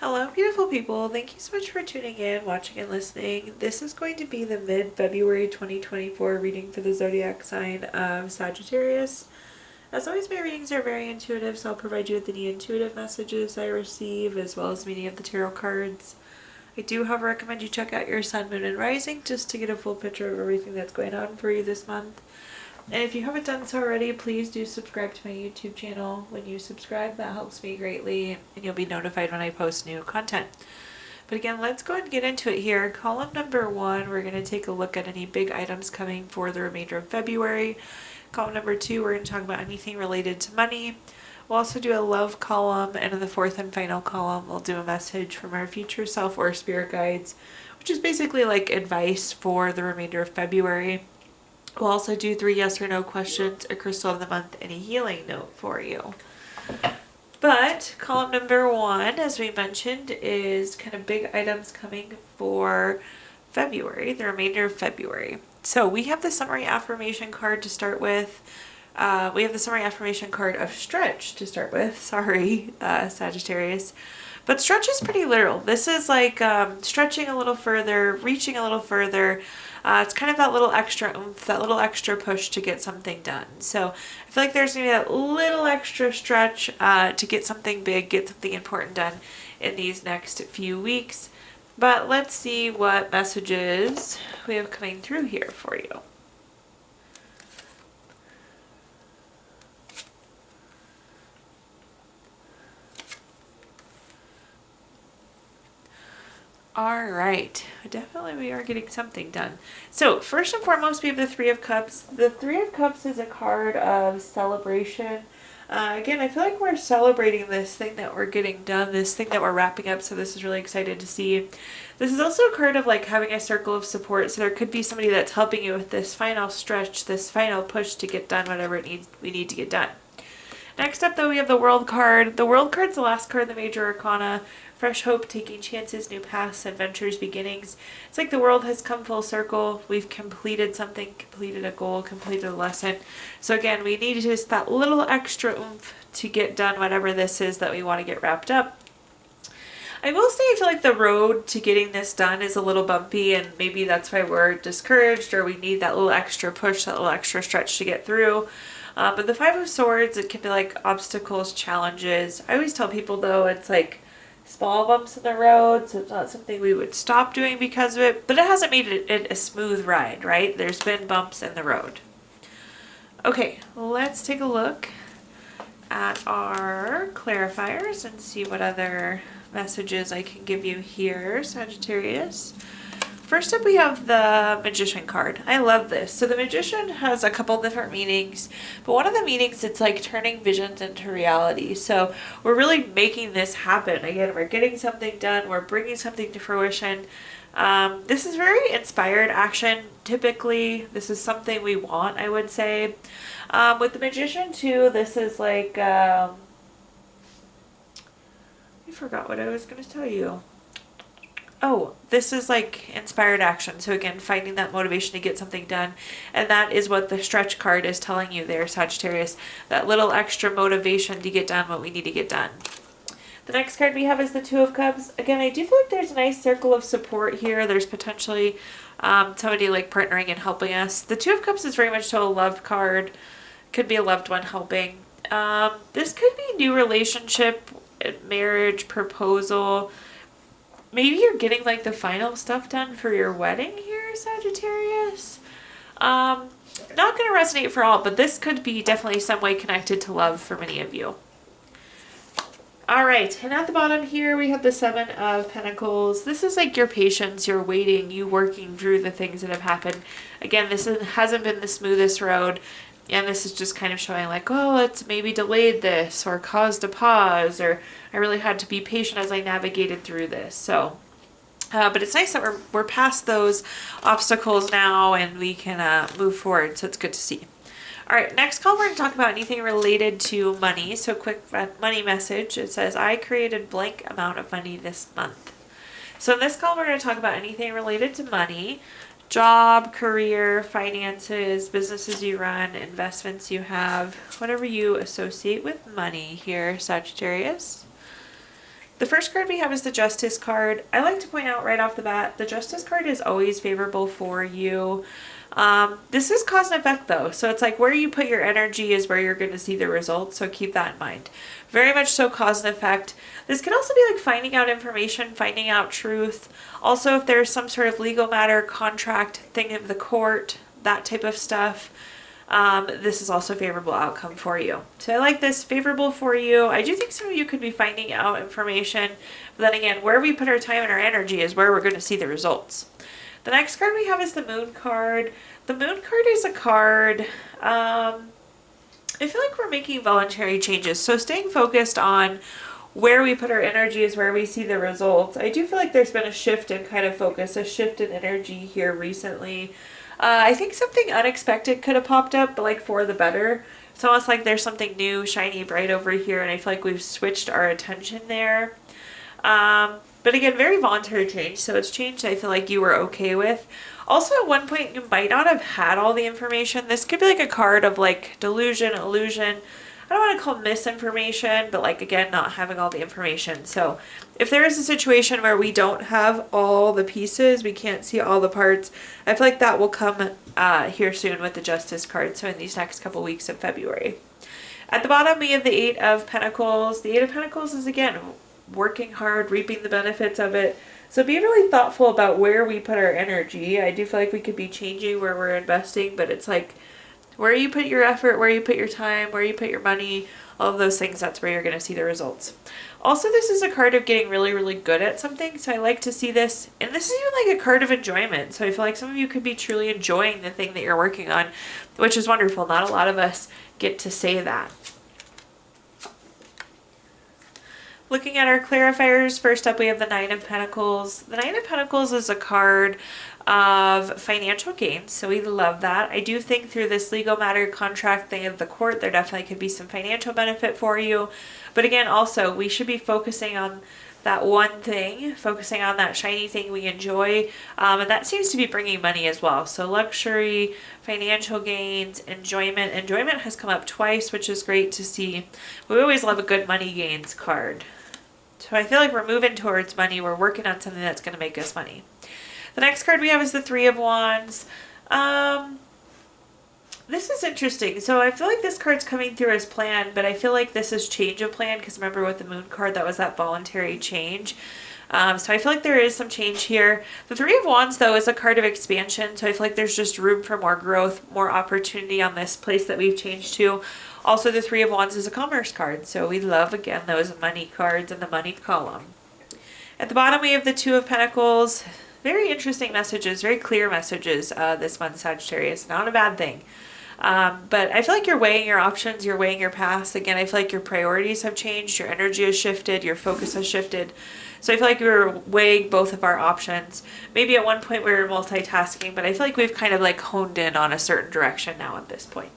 Hello, beautiful people. Thank you so much for tuning in, watching, and listening. This is going to be the mid-February 2024 reading for the zodiac sign of Sagittarius. As always, my readings are very intuitive, so I'll provide you with any intuitive messages I receive, as well as meaning of the tarot cards. I do, however, recommend you check out your sun, moon, and rising just to get a full picture of everything that's going on for you this month. And if you haven't done so already, please do subscribe to my YouTube channel. When you subscribe, that helps me greatly, and you'll be notified when I post new content. But again, let's go ahead and get into it here. Column number 1, we're going to take a look at any big items coming for the remainder of February. Column number 2, we're going to talk about anything related to money. We'll also do a love column, and in the 4th and final column, we'll do a message from our future self or spirit guides, which is basically like advice for the remainder of February. We'll also do 3 yes or no questions, a crystal of the month, and a healing note for you. But column number 1, as we mentioned, is kind of big items coming for February, the remainder of February. So we have the summary affirmation card to start with. We have the summary affirmation card of stretch to start with. Sorry, Sagittarius. But stretch is pretty literal. This is like stretching a little further, reaching a little further. It's kind of that little extra oomph, that little extra push to get something done. So I feel like there's going to be that little extra stretch to get something big, get something important done in these next few weeks. But let's see what messages we have coming through here for you. All right, definitely we are getting something done. So first and foremost, we have the Three of Cups. The Three of Cups is a card of celebration. Again, I feel like we're celebrating this thing that we're getting done, this thing that we're wrapping up, so this is really excited to see. This is also a card of like having a circle of support, so there could be somebody that's helping you with this final stretch, this final push to get done whatever we need to get done. Next up, though, we have the World card. The World card's the last card in the Major Arcana. Fresh hope, taking chances, new paths, adventures, beginnings. It's like the world has come full circle. We've completed something, completed a goal, completed a lesson. So again, we need just that little extra oomph to get done whatever this is that we want to get wrapped up. I will say I feel like the road to getting this done is a little bumpy, and maybe that's why we're discouraged, or we need that little extra push, that little extra stretch to get through. But the Five of Swords, it can be like obstacles, challenges. I always tell people, though, it's like small bumps in the road, so it's not something we would stop doing because of it, but it hasn't made it a smooth ride, right? There's been bumps in the road. Okay, let's take a look at our clarifiers and see what other messages I can give you here, Sagittarius. First up, we have the Magician card. I love this. So the Magician has a couple different meanings, but one of the meanings, it's like turning visions into reality. So we're really making this happen. Again, we're getting something done. We're bringing something to fruition. This is very inspired action. Typically, this is something we want, I would say. With the Magician, too, this is like... I forgot what I was going to tell you. Oh, this is like inspired action. So again, finding that motivation to get something done. And that is what the stretch card is telling you there, Sagittarius. That little extra motivation to get done what we need to get done. The next card we have is the Two of Cups. Again, I do feel like there's a nice circle of support here. There's potentially somebody like partnering and helping us. The Two of Cups is very much so a love card. Could be a loved one helping. This could be new relationship, marriage, proposal. Maybe you're getting like the final stuff done for your wedding here, Sagittarius. Not going to resonate for all, but this could be definitely some way connected to love for many of you. All right, and at the bottom here, we have the Seven of Pentacles. This is like your patience, your waiting, you working through the things that have happened. Again, this hasn't been the smoothest road. And this is just kind of showing like, oh, it's maybe delayed this or caused a pause, or I really had to be patient as I navigated through this. So, but it's nice that we're past those obstacles now and we can move forward. So it's good to see. All right, next call, we're going to talk about anything related to money. So quick money message. It says, I created blank amount of money this month. So in this call, we're going to talk about anything related to money. Job, career, finances, businesses you run, investments you have, whatever you associate with money here, Sagittarius. The first card we have is the Justice card. I like to point out right off the bat, the Justice card is always favorable for you. This is cause and effect though, so it's like where you put your energy is where you're going to see the results, so keep that in mind. Very much so cause and effect. This can also be like finding out information, finding out truth. Also, if there's some sort of legal matter, contract, thing of the court, that type of stuff, this is also a favorable outcome for you. So I like this, favorable for you. I do think some of you could be finding out information, but then again, where we put our time and our energy is where we're going to see the results. The next card we have is the Moon card. The Moon card is a card, I feel like we're making voluntary changes. So staying focused on where we put our energy is where we see the results. I do feel like there's been a shift in kind of focus, a shift in energy here recently. I think something unexpected could have popped up, but like for the better. It's almost like there's something new, shiny, bright over here, and I feel like we've switched our attention there. But again, very voluntary change, so it's change I feel like you were okay with. Also, at one point, you might not have had all the information. This could be like a card of like delusion, illusion. I don't want to call misinformation, but like, again, not having all the information. So if there is a situation where we don't have all the pieces, we can't see all the parts, I feel like that will come here soon with the Justice card, so in these next couple weeks of February. At the bottom, we have the Eight of Pentacles. The Eight of Pentacles is, again, working hard, reaping the benefits of it. So be really thoughtful about where we put our energy. I do feel like we could be changing where we're investing, but it's like where you put your effort, where you put your time, where you put your money, all of those things, that's where you're going to see the results. Also, this is a card of getting really, really good at something. So I like to see this. And this is even like a card of enjoyment. So I feel like some of you could be truly enjoying the thing that you're working on, which is wonderful. Not a lot of us get to say that. Looking at our clarifiers, first up we have the Nine of Pentacles. The Nine of Pentacles is a card of financial gains, so we love that. I do think through this legal matter, contract, thing of the court, there definitely could be some financial benefit for you. But again, also, we should be focusing on that one thing, focusing on that shiny thing we enjoy, and that seems to be bringing money as well. So luxury, financial gains, enjoyment. Enjoyment has come up twice, which is great to see. We always love a good money gains card. So I feel like we're moving towards money. We're working on something that's going to make us money. The next card we have is the Three of Wands. This is interesting. So I feel like this card's coming through as planned, but I feel like this is change of plan, because remember with the Moon card, that was that voluntary change. So I feel like there is some change here. The Three of Wands, though, is a card of expansion, so I feel like there's just room for more growth, more opportunity on this place that we've changed to. Also, the Three of Wands is a commerce card, so we love, again, those money cards in the money column. At the bottom, we have the Two of Pentacles. Very interesting messages, very clear messages this month, Sagittarius. Not a bad thing. But I feel like you're weighing your options, you're weighing your paths. Again, I feel like your priorities have changed, your energy has shifted, your focus has shifted. So I feel like we were weighing both of our options. Maybe at one point we were multitasking, but I feel like we've kind of like honed in on a certain direction now at this point.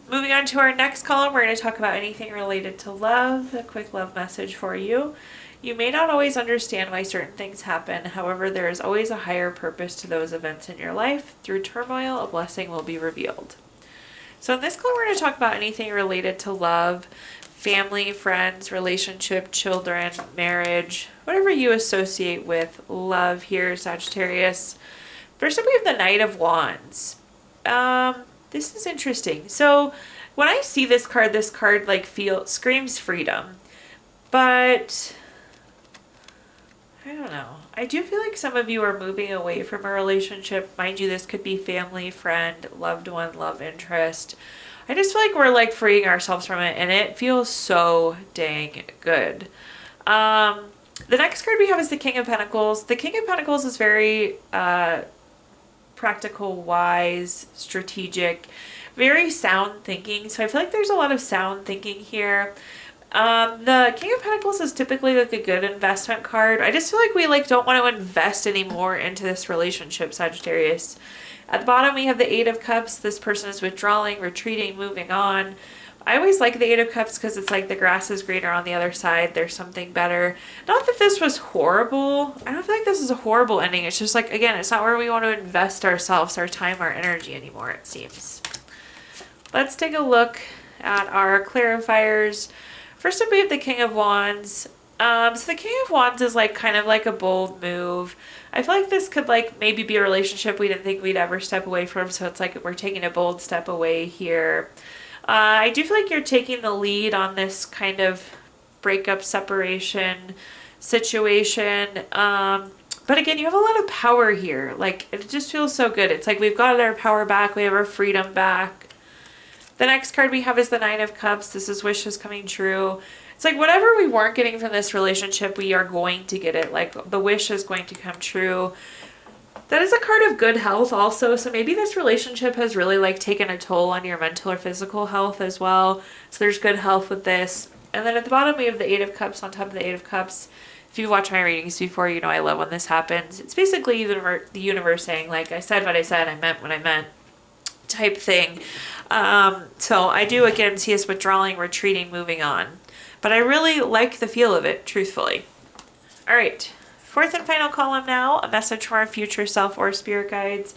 Moving on to our next column, we're going to talk about anything related to love, a quick love message for you. You may not always understand why certain things happen. However, there is always a higher purpose to those events in your life. Through turmoil, a blessing will be revealed. So in this column, we're going to talk about anything related to love, family, friends, relationship, children, marriage, whatever you associate with love here, Sagittarius. First up, we have the Knight of Wands. This is interesting. So when I see this card like screams freedom, but I don't know. I do feel like some of you are moving away from a relationship. Mind you, this could be family, friend, loved one, love interest. I just feel like we're like freeing ourselves from it, and it feels so dang good. The next card we have is the King of Pentacles. The King of Pentacles is very practical, wise, strategic, very sound thinking. So I feel like there's a lot of sound thinking here. The King of Pentacles is typically like a good investment card. I just feel like we like don't want to invest anymore into this relationship, Sagittarius. At the bottom, we have the Eight of Cups. This person is withdrawing, retreating, moving on. I always like the Eight of Cups because it's like the grass is greener on the other side. There's something better. Not that this was horrible. I don't feel like this is a horrible ending. It's just like, again, it's not where we want to invest ourselves, our time, our energy anymore, it seems. Let's take a look at our clarifiers. First up, we have the King of Wands. So the King of Wands is like kind of like a bold move. I feel like this could like maybe be a relationship we didn't think we'd ever step away from. So it's like we're taking a bold step away here. I do feel like you're taking the lead on this kind of breakup, separation situation. But again, you have a lot of power here. Like, it just feels so good. It's like we've got our power back. We have our freedom back. The next card we have is the Nine of Cups. This is wishes coming true. It's like whatever we weren't getting from this relationship, we are going to get it. Like, the wish is going to come true. That is a card of good health also. So maybe this relationship has really like taken a toll on your mental or physical health as well. So there's good health with this. And then at the bottom, we have the Eight of Cups on top of the Eight of Cups. If you've watched my readings before, you know I love when this happens. It's basically the universe saying, like, I said what I said, I meant what I meant, type thing. So I do, again, see us withdrawing, retreating, moving on. But I really like the feel of it, truthfully. All right. Fourth and final column now, a message from our future self or spirit guides.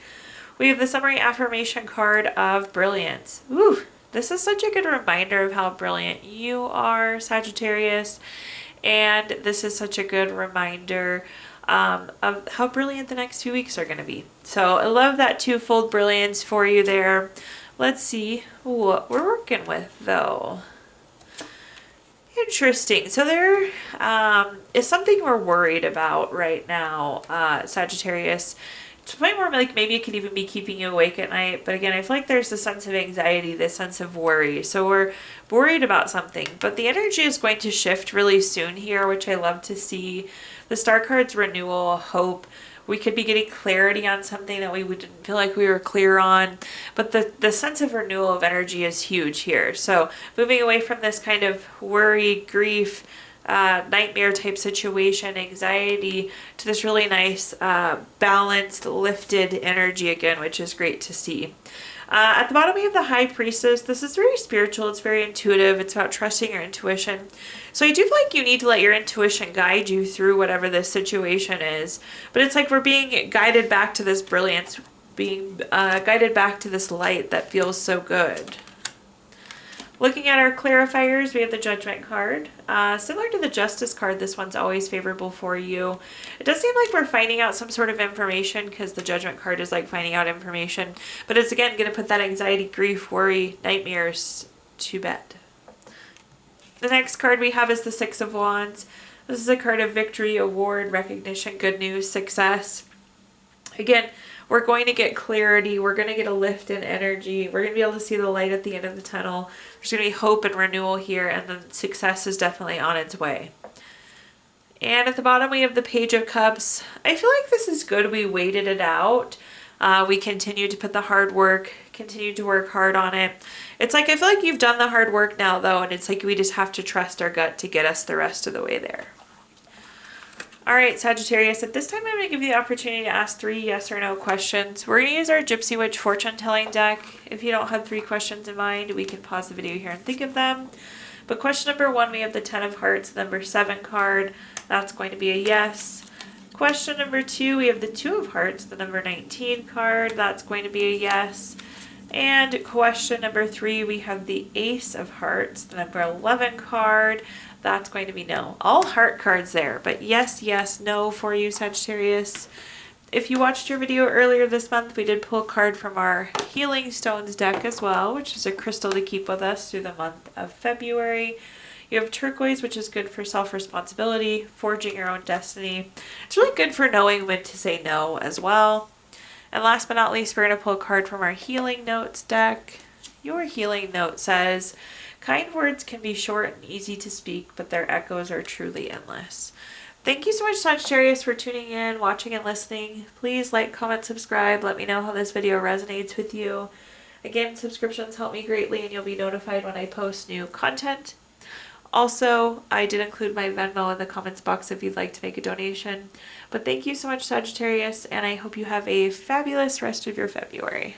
We have the summary affirmation card of brilliance. Ooh, this is such a good reminder of how brilliant you are, Sagittarius. And this is such a good reminder of how brilliant the next few weeks are going to be. So I love that twofold brilliance for you there. Let's see what we're working with, though. Interesting. So there is something we're worried about right now, Sagittarius. To the point where like maybe it could even be keeping you awake at night. But again, I feel like there's this sense of anxiety, this sense of worry. So we're worried about something. But the energy is going to shift really soon here, which I love to see. The star card's renewal, hope. We could be getting clarity on something that we didn't feel like we were clear on. But the sense of renewal of energy is huge here. So moving away from this kind of worry, grief, nightmare type situation, anxiety, to this really nice balanced, lifted energy again, which is great to see. At the bottom we have the High Priestess. This is very spiritual. It's very intuitive. It's about trusting your intuition. So I do feel like you need to let your intuition guide you through whatever this situation is. But it's like we're being guided back to this brilliance, being guided back to this light that feels so good. Looking at our clarifiers, we have the Judgment card. Similar to the Justice card, this one's always favorable for you. It does seem like we're finding out some sort of information because the Judgment card is like finding out information. But it's again going to put that anxiety, grief, worry, nightmares to bed. The next card we have is the Six of Wands. This is a card of victory, award, recognition, good news, success. Again, we're going to get clarity. We're going to get a lift in energy. We're going to be able to see the light at the end of the tunnel. There's going to be hope and renewal here, and the success is definitely on its way. And at the bottom, we have the Page of Cups. I feel like this is good. We waited it out. We continue to put the hard work, continue to work hard on it. It's like I feel like you've done the hard work now, though, and it's like we just have to trust our gut to get us the rest of the way there. All right, Sagittarius, at this time I'm going to give you the opportunity to ask 3 yes or no questions. We're going to use our Gypsy Witch fortune telling deck. If you don't have 3 questions in mind, we can pause the video here and think of them. But question number 1, we have the 10 of Hearts, the number 7 card. That's going to be a yes. Question number 2, we have the 2 of Hearts, the number 19 card. That's going to be a yes. And question number 3, we have the Ace of Hearts, the number 11 card. That's going to be no. All heart cards there, but yes, yes, no for you, Sagittarius. If you watched your video earlier this month, we did pull a card from our Healing Stones deck as well, which is a crystal to keep with us through the month of February. You have turquoise, which is good for self-responsibility, forging your own destiny. It's really good for knowing when to say no as well. And last but not least, we're going to pull a card from our Healing Notes deck. Your Healing Note says, kind words can be short and easy to speak, but their echoes are truly endless. Thank you so much, Sagittarius, for tuning in, watching, and listening. Please like, comment, subscribe. Let me know how this video resonates with you. Again, subscriptions help me greatly, and you'll be notified when I post new content. Also, I did include my Venmo in the comments box if you'd like to make a donation. But thank you so much, Sagittarius, and I hope you have a fabulous rest of your February.